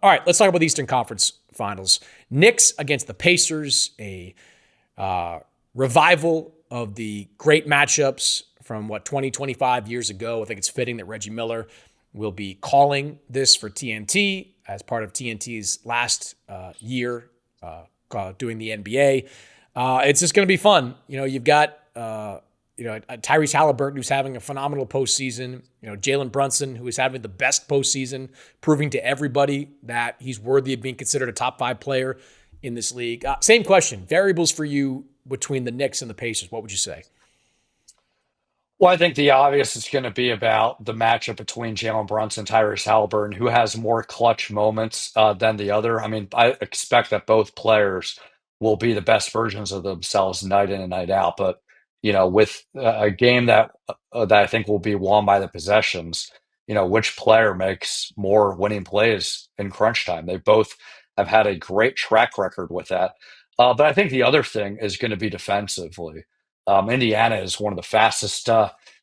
All right, let's talk about the Eastern Conference Finals. Knicks against the Pacers, a revival of the great matchups from 20, 25 years ago. I think it's fitting that Reggie Miller will be calling this for TNT as part of TNT's last year doing the NBA. It's just going to be fun. You've got Tyrese Halliburton, who's having a phenomenal postseason. Jalen Brunson, who is having the best postseason, proving to everybody that he's worthy of being considered a top 5 player in this league. Same question. Variables for you between the Knicks and the Pacers. What would you say? Well, I think the obvious is going to be about the matchup between Jalen Brunson and Tyrese Halliburton, who has more clutch moments than the other. I mean, I expect that both players will be the best versions of themselves night in and night out. But with a game that I think will be won by the possessions, which player makes more winning plays in crunch time? They both have had a great track record with that. But I think the other thing is going to be defensively. Indiana is one of the fastest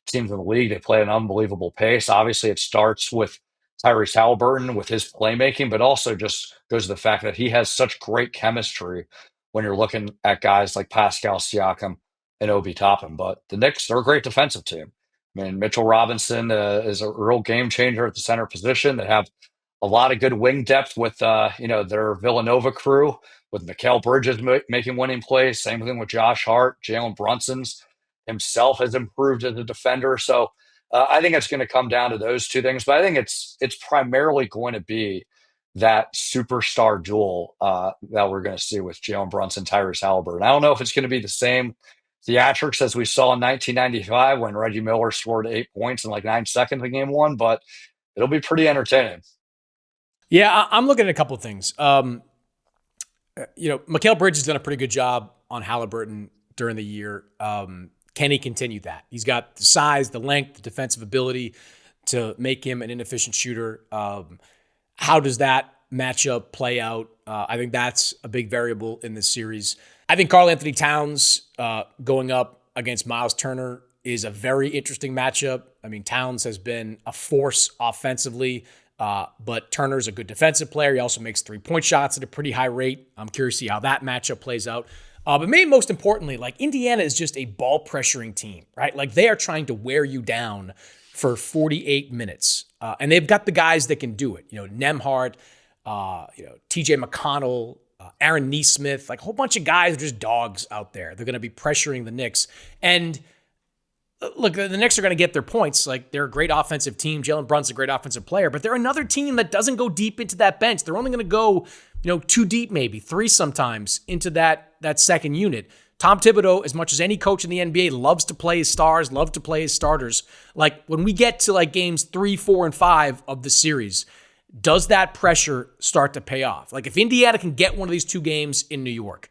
teams in the league. They play at an unbelievable pace. Obviously, it starts with Tyrese Halliburton with his playmaking, but also just goes to the fact that he has such great chemistry when you're looking at guys like Pascal Siakam and Obi Toppin. But the Knicks, they're a great defensive team. I mean, Mitchell Robinson is a real game changer at the center position. They have a lot of good wing depth with their Villanova crew with Mikal Bridges making winning plays. Same thing with Josh Hart. Jalen Brunson's himself has improved as a defender. So I think it's going to come down to those two things. But I think it's primarily going to be that superstar duel that we're going to see with Jalen Brunson, Tyrese Halliburton. I don't know if it's going to be the same theatrics as we saw in 1995 when Reggie Miller scored 8 points in like 9 seconds in game one, but it'll be pretty entertaining. Yeah, I'm looking at a couple of things. Mikal Bridges has done a pretty good job on Halliburton during the year. Can he continue that? He's got the size, the length, the defensive ability to make him an inefficient shooter. How does that matchup play out? I think that's a big variable in this series. I think Karl Anthony Towns going up against Miles Turner is a very interesting matchup. I mean, Towns has been a force offensively, but Turner's a good defensive player. He also makes 3-point shots at a pretty high rate. I'm curious to see how that matchup plays out. But maybe most importantly, like Indiana is just a ball pressuring team, right? Like they are trying to wear you down for 48 minutes. And they've got the guys that can do it. Nemhard, TJ McConnell, Aaron Nesmith, like a whole bunch of guys are just dogs out there. They're going to be pressuring the Knicks. And look, the Knicks are going to get their points. Like they're a great offensive team. Jalen Brunson's a great offensive player, but they're another team that doesn't go deep into that bench. They're only going to go, 2 deep, maybe 3 sometimes into that second unit. Tom Thibodeau, as much as any coach in the NBA, loves to play his stars, loves to play his starters. Like when we get to like games 3, 4, and 5 of the series, does that pressure start to pay off? Like if Indiana can get one of these 2 games in New York,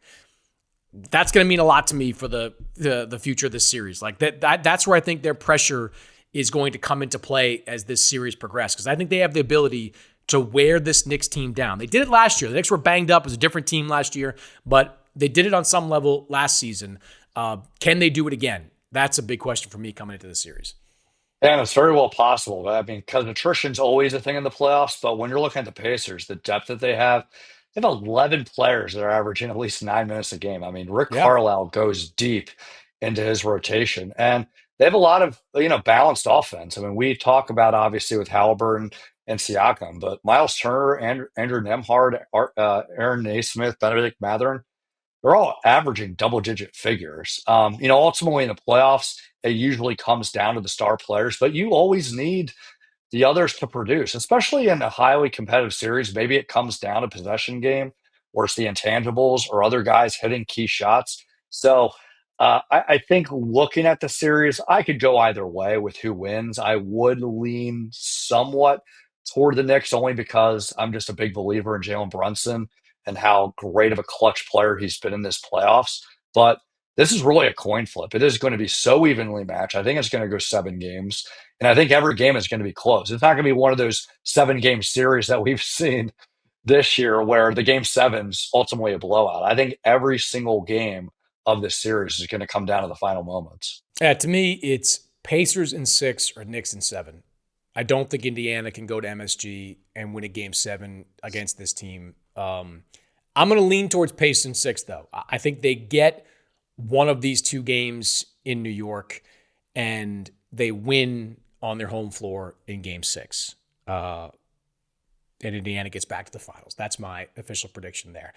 that's going to mean a lot to me for the future of this series. Like that's where I think their pressure is going to come into play as this series progresses. Because I think they have the ability to wear this Knicks team down. They did it last year. The Knicks were banged up as a different team last year, but they did it on some level last season. Can they do it again? That's a big question for me coming into the series. And it's very well possible. I mean, because attrition's always a thing in the playoffs, but when you're looking at the Pacers, the depth that they have 11 players that are averaging at least 9 minutes a game. I mean, Rick Yeah. Carlisle goes deep into his rotation, and they have a lot of balanced offense. I mean, we talk about obviously with Halliburton and Siakam, but Miles Turner, Andrew Nemhard, Aaron Naismith, Benedict Mathurin, they're all averaging double-digit figures. Ultimately in the playoffs, it usually comes down to the star players, but you always need the others to produce, especially in a highly competitive series. Maybe it comes down to possession game, or it's the intangibles or other guys hitting key shots. So I think looking at the series, I could go either way with who wins. I would lean somewhat toward the Knicks only because I'm just a big believer in Jalen Brunson and how great of a clutch player he's been in this playoffs. But this is really a coin flip. It is going to be so evenly matched. I think it's going to go 7 games. And I think every game is going to be close. It's not going to be one of those 7 game series that we've seen this year where the game seven's ultimately a blowout. I think every single game of this series is going to come down to the final moments. To me, it's Pacers in 6 or Knicks in 7. I don't think Indiana can go to MSG and win a game 7 against this team. I'm going to lean towards Pacers in 6, though. I think they get one of these 2 games in New York, and they win on their home floor in game 6. And Indiana gets back to the finals. That's my official prediction there.